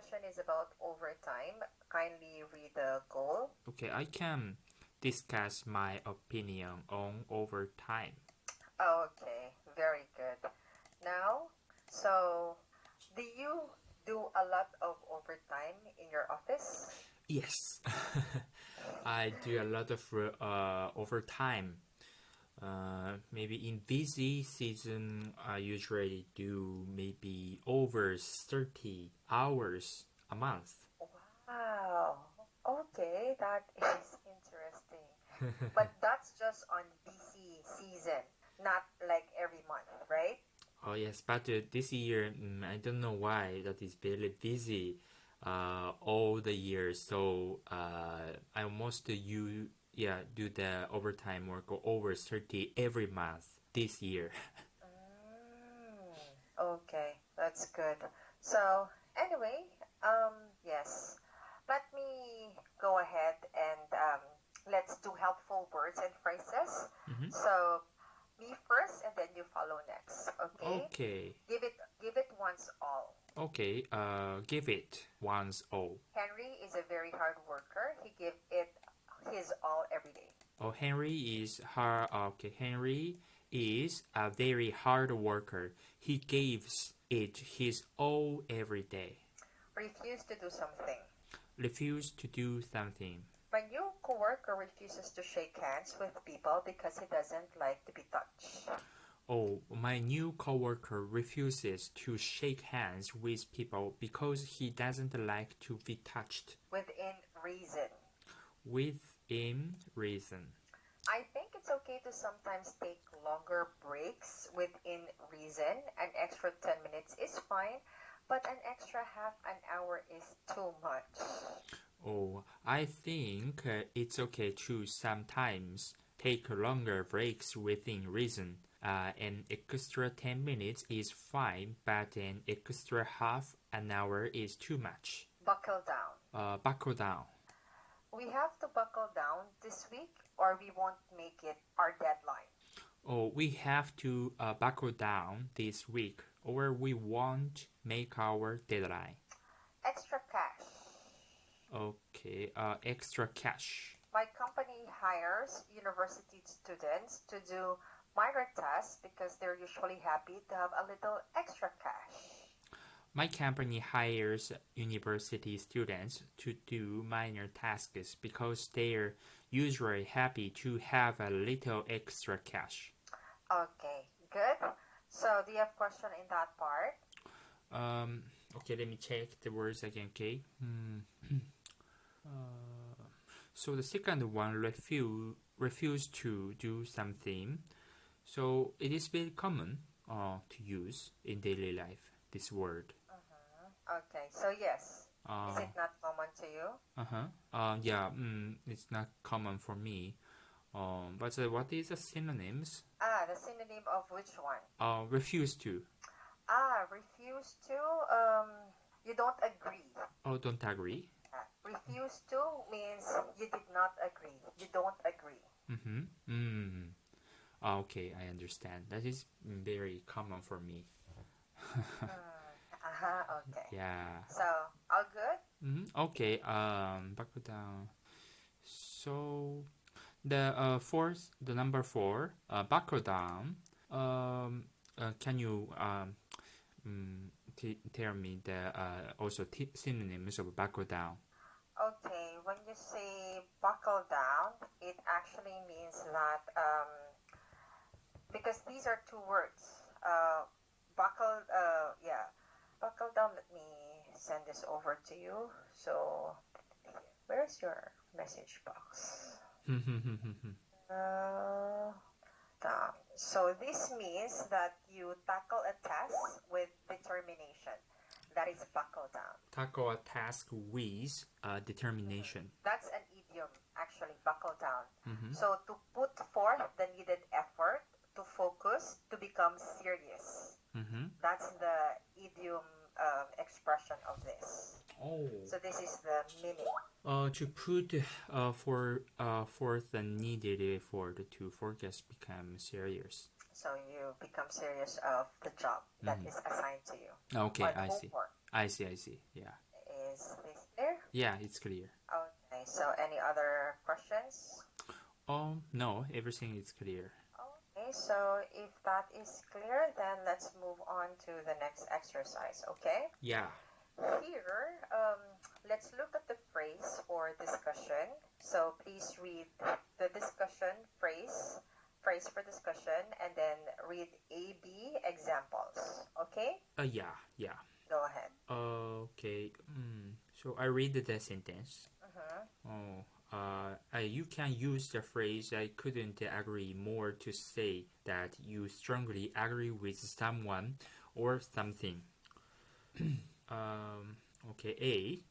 question is about overtime. Kindly read the goal. Okay, I can discuss my opinion on overtime. Okay, very good. Now, so do you do a lot of overtime in your office? Yes, I do a lot of overtime. Maybe in busy season, I usually do maybe over 30 hours a month. Wow. Okay, that is interesting. But that's just on busy season, not like every month, right? Oh yes, but this year, I don't know why that is very busy all the year. So I almost do the overtime or go over 30 every month this year. Okay, that's good. So anyway, yes, let me go ahead and let's do helpful words and phrases. So me first, and then you follow next. Okay. Okay. Give it once all. Okay. Give it once all. Henry is a very hard worker. He give it his all every day. Oh, Henry is hard. Okay, Henry is a very hard worker. He gives it his all every day. Refuse to do something. Refuse to do something. My new coworker refuses to shake hands with people because he doesn't like to be touched. Oh, my new coworker refuses to shake hands with people because he doesn't like to be touched. Within reason. Within reason. I think it's okay to sometimes take longer breaks within reason. An extra 10 minutes is fine, but an extra half an hour is too much. Oh, I think it's okay to sometimes take longer breaks within reason. An extra 10 minutes is fine, but an extra half an hour is too much. Buckle down. Buckle down. We have to buckle down this week or we won't make it our deadline. Oh, we have to buckle down this week or we won't make our deadline. Extra cash. Okay, extra cash. My company hires university students to do minor tasks because they're usually happy to have a little extra cash. My company hires university students to do minor tasks because they're usually happy to have a little extra cash. Okay, good. So do you have a question in that part? Okay, let me check the words again, okay? So the second one, refuse to do something. So it is very common to use in daily life, this word. Okay, so yes. Is it not common to you? Yeah, it's not common for me. But what is the synonyms? The synonym of which one? Refuse to. Refuse to, you don't agree. Oh, don't agree? Refuse to means you did not agree. You don't agree. Okay, I understand. That is very common for me. Okay. Yeah. So, all good? Okay, buckle down. So, the number 4, buckle down. Can you tell me the also synonyms of buckle down? Okay, when you say buckle down, it actually means that because these are two words. Buckle down. Let me send this over to you. So, where's your message box? Down. So this means that you tackle a task with determination. That is buckle down. Tackle a task with determination. That's an idiom, actually, buckle down. So to put forth the needed effort, to focus, to become serious. That's the idiom expression of this. Oh. So this is the meaning. To put forth the needed effort to focus, become serious. So you become serious of the job that is assigned to you. Okay, Or I see. homework. I see. Yeah. Yeah, it's clear. Okay, so any other questions? No, everything is clear. Okay, so if that is clear, then let's move on to the next exercise, okay? Yeah. Here, let's look at the phrase for discussion. So please read the discussion phrase for discussion, and then read A-B examples, okay? Yeah. Go ahead. Okay. So I read the sentence. You can use the phrase "I couldn't agree more" to say that you strongly agree with someone or something. Okay. A.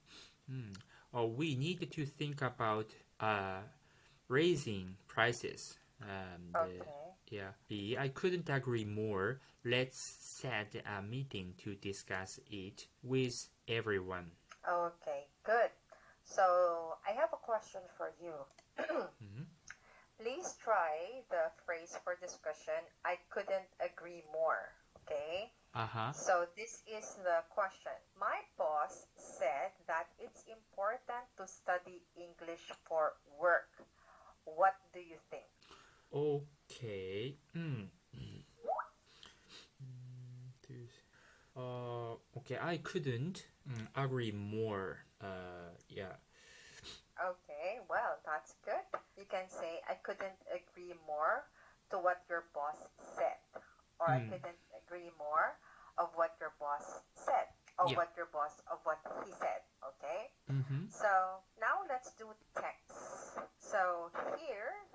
We need to think about raising prices. Okay. B. I couldn't agree more. Let's set a meeting to discuss it with everyone. Okay, good. So I have a question for you. Please try the phrase for discussion, I couldn't agree more, okay? So this is the question. My boss said that it's important to study English for work. What do you think? Okay. Okay, I couldn't agree more. Okay, well, that's good. You can say, I couldn't agree more to what your boss said. Or I couldn't agree more of what your boss said. Of what he said, okay? So now let's do text. So here,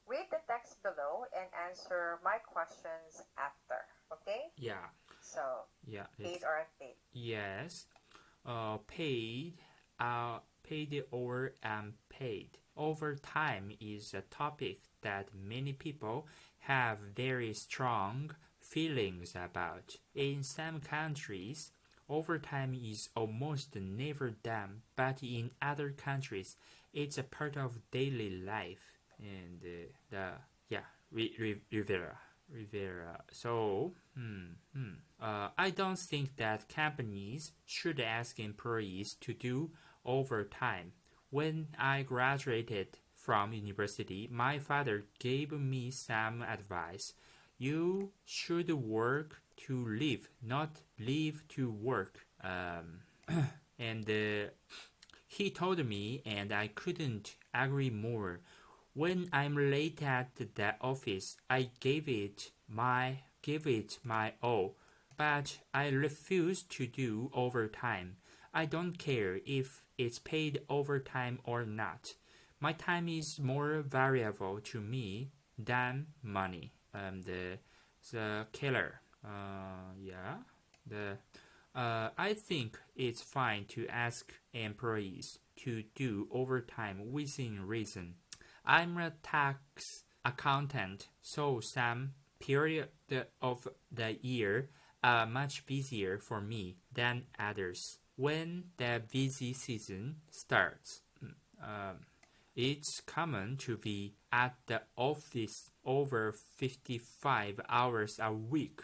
read the text below and answer my questions after, okay? Yeah. So, paid or unpaid? Yes. Paid or unpaid. Overtime is a topic that many people have very strong feelings about. In some countries, overtime is almost never done, but in other countries, it's a part of daily life. And Rivera. So, I don't think that companies should ask employees to do overtime. When I graduated from university, my father gave me some advice. You should work to live, not live to work. And he told me, and I couldn't agree more. When I'm late at the office, I give it my all, but I refuse to do overtime. I don't care if it's paid overtime or not. My time is more valuable to me than money. The killer. I think it's fine to ask employees to do overtime within reason. I'm a tax accountant, so some period of the year are much busier for me than others. When the busy season starts, it's common to be at the office over 55 hours a week.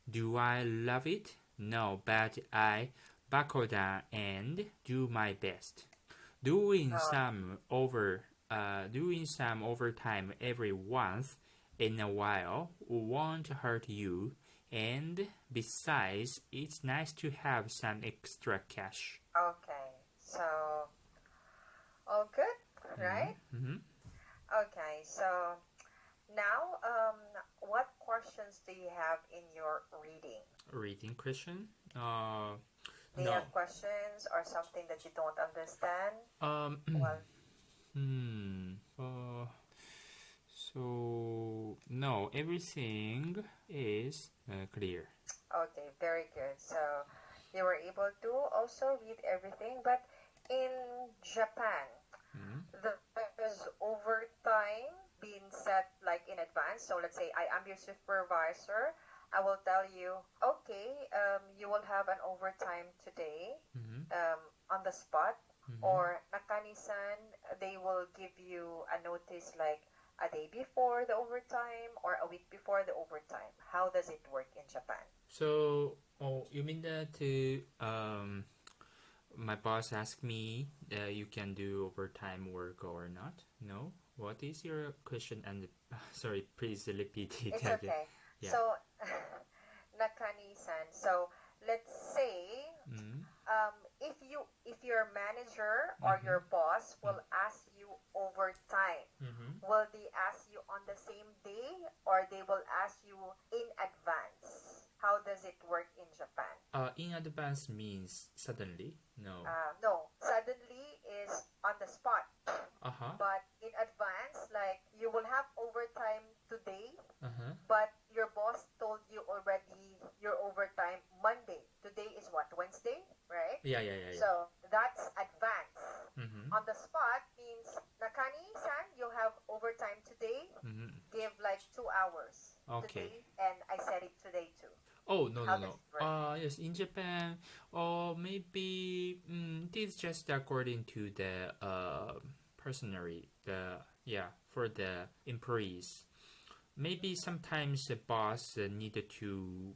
Do I love it? No, but I buckle down and do my best. Doing some overtime every once in a while won't hurt you, and besides, it's nice to have some extra cash. Okay, so all good, right? Okay, so now what questions do you have in your reading? Reading question? Do you No. have questions or something that you don't understand? So no, everything is clear. Okay, very good. So you were able to also read everything, but in Japan, there's overtime being set like in advance. So let's say I am your supervisor. I will tell you, okay, you will have an overtime today on the spot. Or Nakani-san, they will give you a notice like a day before the overtime or a week before the overtime. How does it work in Japan? So, you mean that my boss asked me, you can do overtime work or not? No? What is your question? And sorry, please repeat it It's again. okay. Yeah. So, Nakani-san, so let's say if your manager or your boss will ask you overtime, will they ask you on the same day or they will ask you in advance? How does it work in Japan? In advance means suddenly? No. No, suddenly is on the spot. Uh-huh. But in advance, like you will have overtime today, Uh-huh. but your boss told you already your overtime Monday. Today is what, Wednesday, right? Yeah. So that's advance. Mm-hmm. On the spot means, Nakani-san, you have overtime today. Mm-hmm. Give like 2 hours Okay. today, and I said it today too. Oh, no. How does it work? Yes, in Japan, or maybe it is just according to the personally, for the employees. Maybe sometimes the boss need to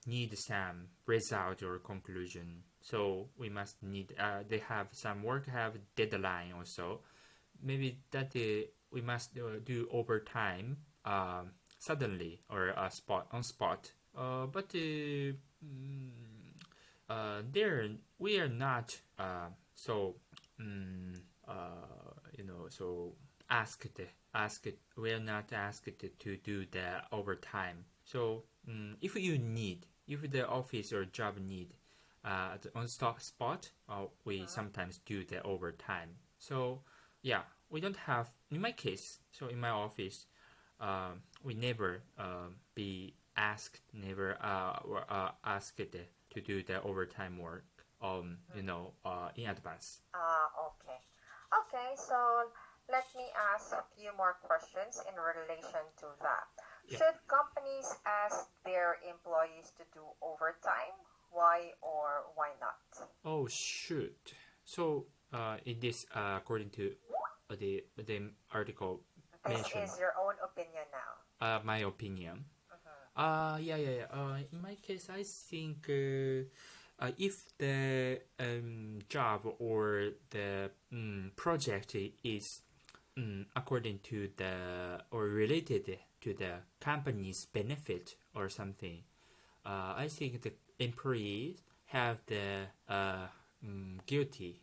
need some result or conclusion. So we must need, they have some work have deadline also. Maybe that we must do overtime suddenly or on spot. But there we are not so asked. We are not asked to do the overtime. So if the office or job need on spot, we sometimes do the overtime. So yeah, we don't have, in my case, so in my office, we never be asked, asked to do the overtime work, in advance. Okay. Okay, so let me ask a few more questions in relation to that. Yeah. Should companies ask their employees to do overtime? Why or why not? Oh, shoot. So it is according to the article This mentioned. is your own opinion now. My opinion. In my case, I think if the job or the project is according to the or related to the company's benefit or something, I think the employees have the duty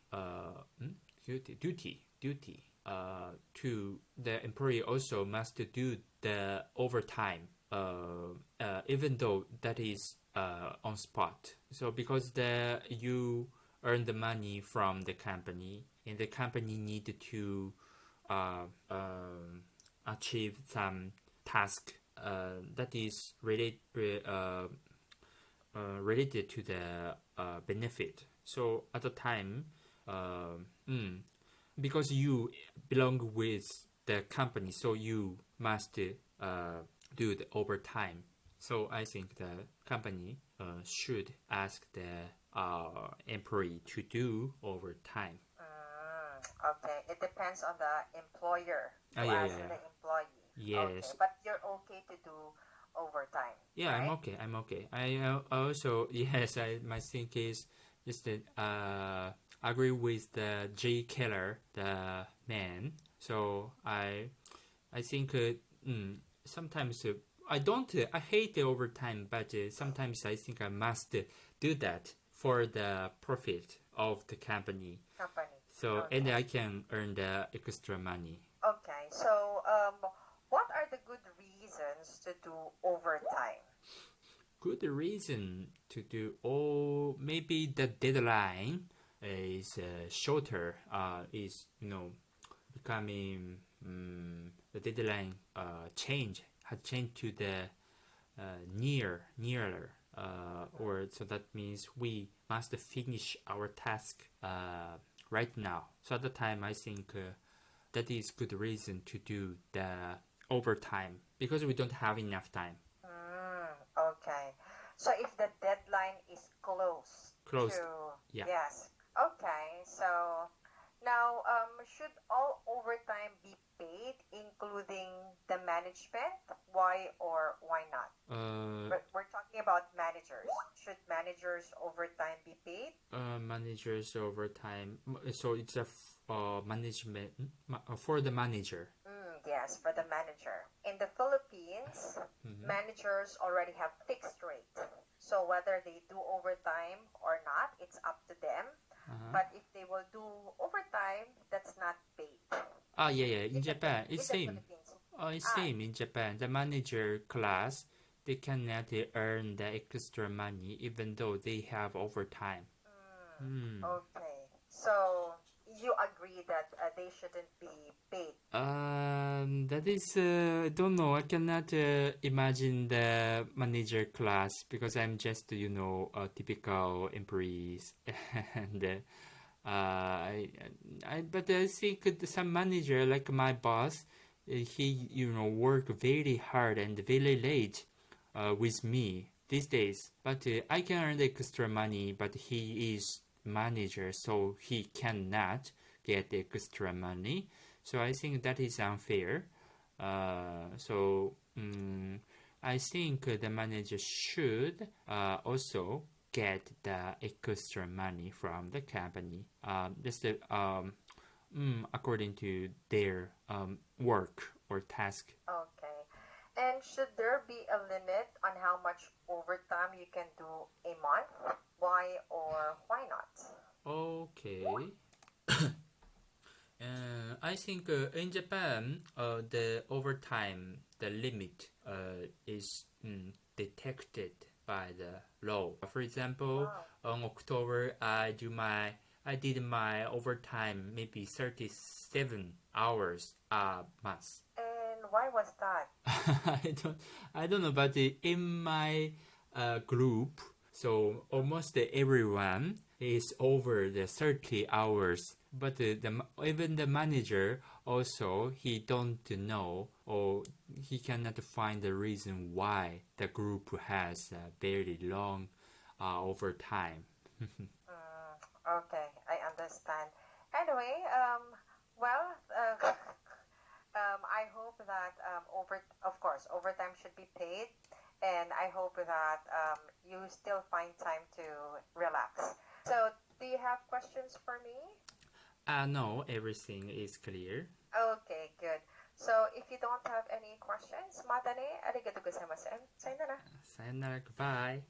to the employee also must do the overtime, even though that is on spot. So because you earn the money from the company and the company need to achieve some task that is related to the benefit. So at the time, because you belong with the company, so you must do the overtime. So I think the company should ask the employee to do overtime. Okay, it depends on the employer to ask the employee. Yes. Okay, but you're okay to do overtime. Yeah, right? I'm okay. I also, yes, my think is just agree with the J. Keller, the man. So I think sometimes I hate the overtime, but sometimes I think I must do that for the profit of the company. So Okay. and I can earn the extra money. Okay, so what are the good reasons to do overtime? Good reason to do, maybe the deadline is shorter, is becoming the deadline has changed to the nearer, or so that means we must finish our task right now. So at the time, I think that is good reason to do the overtime because we don't have enough time. Okay, so if the deadline is close Close, to yeah. yes, okay, so Now, should all overtime be paid, including the management? Why or why not? We're talking about managers. Should managers' overtime be paid? Managers overtime. So it's a management for the manager. Yes, for the manager. In the Philippines, managers already have fixed rate. So whether they do overtime or not, it's up to them. But if they will do overtime, that's not paid. Yeah. In Japan, it's same. It's same in Japan. The manager class, they cannot earn the extra money even though they have overtime. Okay. So you agree that they shouldn't be paid? That is, don't know. I cannot imagine the manager class because I'm just, a typical employees. And but I think some manager like my boss, he work very hard and very late with me these days. But I can earn extra money, but he is manager, so he cannot get extra money. So I think that is unfair. So I think the manager should also get the extra money from the company. Just according to their work or task. Okay. And should there be a limit on how much overtime you can do a month? Why or why not? Okay. I think in Japan, the overtime, the limit is detected by the law. For example, on October, I did my overtime maybe 37 hours a month. And why was that? I don't know, but in my group, so almost everyone is over the 30 hours. But even the manager also, he don't know or he cannot find the reason why the group has a very long overtime. Okay, I understand. Anyway, I hope that of course, overtime should be paid, and I hope that you still find time to relax. So, do you have questions for me? No, everything is clear. Okay, good. So, if you don't have any questions, またね、ありがとうございます。Sayonara. Sayonara, goodbye.